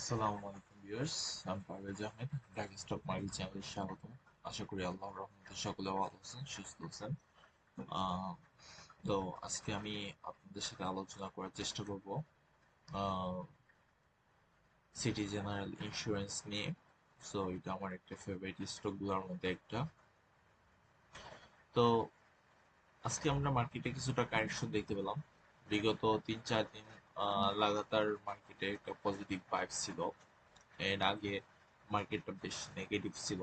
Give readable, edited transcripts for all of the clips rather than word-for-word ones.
আসসালামু আলাইকুম ভিউয়ার্স, আমি পারভেজ আহমেদ। ঢাকা স্টক মার্কেট চ্যানেলে স্বাগতম। আশা করি আল্লাহর রহমতে সকলে ভালো আছেন, সুস্থ আছেন। আহ, তো আজকে আমি আপনাদের সাথে আলোচনা করার চেষ্টা করব সিটি জেনারেল ইন্স্যুরেন্স নিয়ে। সো এটা আমার একটা ফেভারিট স্টকগুলোর মধ্যে একটা। তো আজকে আমরা মার্কেটে কিছুটা কারেকশন দেখতে পেলাম। বিগত 3-4 দিন লাগাতার মার্কেটে একটা পজিটিভ ভাইবস ছিল। এর আগে মার্কেটটা বেশ নেগেটিভ ছিল।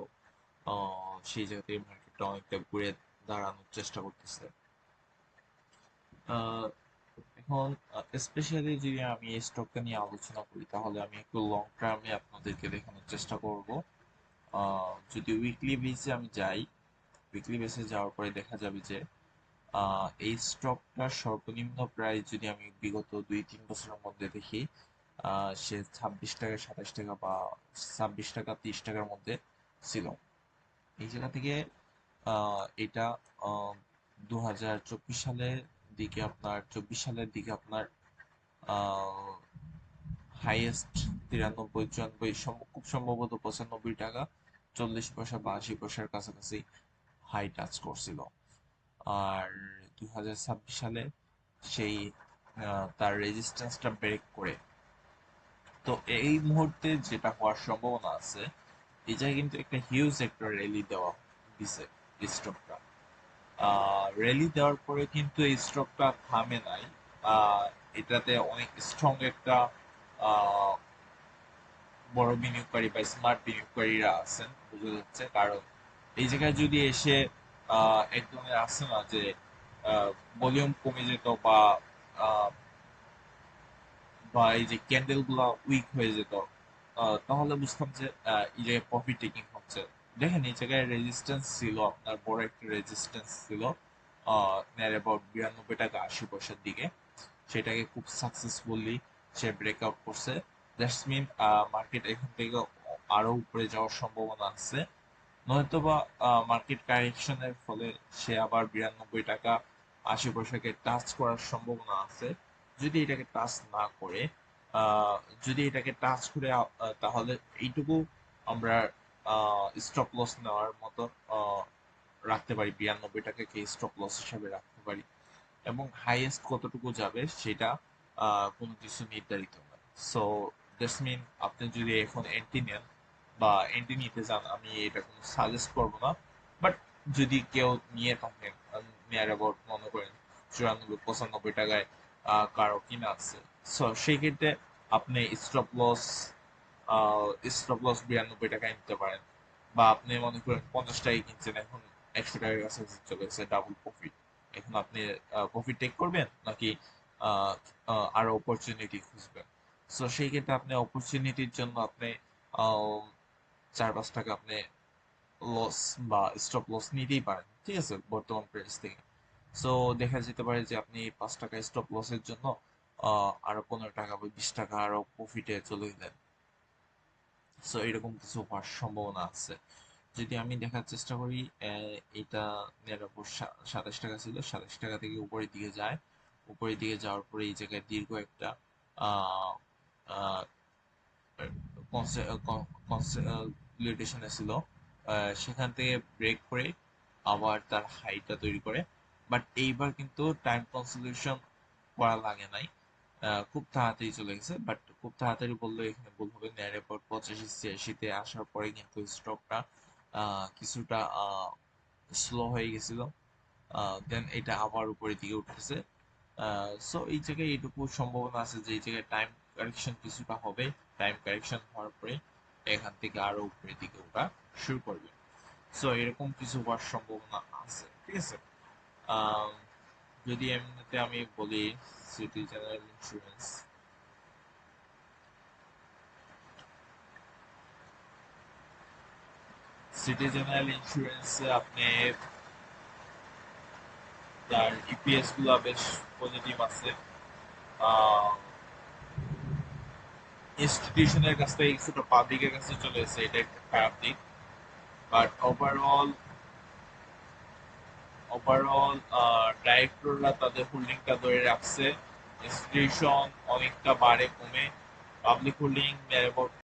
সেই জায়গা থেকে মার্কেটটা অনেকটা ঘুরে দাঁড়ানোর চেষ্টা করতেছে। আহ, এখন স্পেশালি যদি আমি এই স্টকটা নিয়ে আলোচনা করি, তাহলে আমি একটু লং টার্মে আপনাদেরকে দেখানোর চেষ্টা করব। যদি উইকলি বেসে আমি যাই, উইকলি বেসে যাওয়ার পরে দেখা যাবে যে এই স্টকটার সর্বনিম্ন প্রাইস যদি আমি বিগত 2-3 বছরের মধ্যে দেখি, সে 26 টাকা, 27 টাকা বা 26 টাকা, 30 টাকার মধ্যে ছিল। এই জায়গা থেকে এটা 2024 সালের দিকে, আপনার 24 সালের দিকে আপনার হাইয়েস্ট 93, 94, খুব সম্ভবত 95 টাকা 40 পয়সা বা 80 পয়সার কাছাকাছি হাই টাচ করছিল। আর 2026 সালে সেই তার রেজিস্ট্যান্সটা ব্রেক করে, তো এই মুহূর্তে যেটা হওয়ার সম্ভাবনা আছে, এই জায়গায় কিন্তু একটা হিউজ একটা র্যালি দেওয়া দিছে স্টকটা। র্যালি দেওয়ার পরে কিন্তু এই স্টকটা থামে নাই। আহ, এটাতে অনেক স্ট্রং একটা আহ, বড় বিনিয়োগকারী বা স্মার্ট বিনিয়োগকারীরা আছেন বোঝা যাচ্ছে। কারণ এই জায়গায় যদি এসে এক ধরনের আছে না যে ভলিউম কমে যেত, বা আহ, বা এই যে ক্যান্ডেল গুলা উইক হয়ে যেত, তাহলে বুঝতাম যে এই জায়গায় প্রফিট টেকিং হচ্ছে। দেখেন, এই জায়গায় রেজিস্ট্যান্স ছিল, আপনার বড় একটা রেজিস্ট্যান্স ছিল নিয়ার অ্যাবাউট 92 টাকা 80 পয়সার দিকে। সেটাকে খুব সাকসেসফুলি সে ব্রেকআউট করছে। দ্যাটস মিন মার্কেট এখান থেকে আরো উপরে যাওয়ার সম্ভাবনা আছে। নয়তোবা মার্কেট কারেকশনের ফলে সে আবার 92 টাকা 80 পয়সাকে টাচ করার সম্ভাবনা আছে। যদি এটাকে টাচ না করে, আহ, যদি এটাকে টাচ করে, তাহলে এইটুকু আমরা স্টপ লস নেওয়ার মতো রাখতে পারি, 92 টাকাকে স্টপ লস হিসাবে রাখতে পারি। এবং হাইয়েস্ট কতটুকু যাবে সেটা কোনো কিছু নির্ধারিত নয়। সো দ্যাটস মিন আপনি যদি এখন এন্ট্রি নেন বা এন্ট্রি নিতে চান, আমি এটা কোনো সাজেস্ট করবো না। বাট যদি কেউ নিয়ে থাকেন, নিয়ার অ্যাবাউট মনে করেন 94-95 টাকায় কারো কিনা আছে, সো সেই ক্ষেত্রে আপনি স্টপ লস 92 টাকায় নিতে পারেন। বা আপনি মনে করেন 50 টাকায় কিনছেন, এখন 100 টাকার কাছাকাছি চলে গেছে, ডাবল প্রফিট। এখন আপনি প্রফিট টেক করবেন নাকি আহ, আরো অপরচুনিটি খুঁজবেন? সো সেই ক্ষেত্রে আপনি অপরচুনিটির জন্য আপনি 4-5 টাকা আপনি লস বা স্টপ লস নিতেই পারেন, ঠিক আছে, বর্তমান প্রাইস থেকে। সো দেখা যেতে পারে যে আপনি 5 টাকা স্টপ লসের জন্য আরো 15 টাকা বা 20 টাকা আরো প্রফিটে চলে গেলেন। সো এরকম কিছু হওয়ার সম্ভাবনা আছে। যদি আমি দেখার চেষ্টা করি, এটা নেওয়ার উপর 27 টাকা ছিল, 27 টাকা থেকে উপরের দিকে যায়। উপরের দিকে যাওয়ার পরে এই জায়গায় দীর্ঘ একটা কনসলিডেশনে ছিল। সেখান থেকে ব্রেক করে আবার তার হাইটা তৈরি করে। বাট এইবার কিন্তু টাইম কনসলিডেশন করা লাগে নাই, খুব তাড়াতাড়ি চলে গেছে। বাট খুব তাড়াতাড়ি বললে এখানে ভুল হবে, নেয়ার পর 85-86-তে আসার পরে কিন্তু স্টকটা কিছুটা স্লো হয়ে গেছিল। দেন এটা আবার উপরের দিকে উঠেছে। সো এই জায়গায় এইটুকু সম্ভাবনা আছে যে এই জায়গায় টাইম কারেকশন কিছুটা হবে। টাইম কারেকশন হওয়ার পরে এখান থেকে আরো উপরের দিকে ওঠা শুরু করবে। সো এরকম কিছু হওয়ার সম্ভাবনা আছে, ঠিক আছে। আম, যদি এমনিতে আমি বলি, city general insurance, city general ইন্স্যুরেন্সে আপনি তার ইপিএস গুলা বেশ পজিটিভ আছে। ইনস্টিটিউশনের কাছ থেকে কিছুটা পাবলিকের কাছে চলে এসেছে, এটা একটা খারাপ দিক। বাট ওভারঅল ডাইরেক্টররা তাদের হোল্ডিংটা ধরে রাখছে। ইনস্টিটিউশন অনেকটা বাড়ে কমে, Public holding were about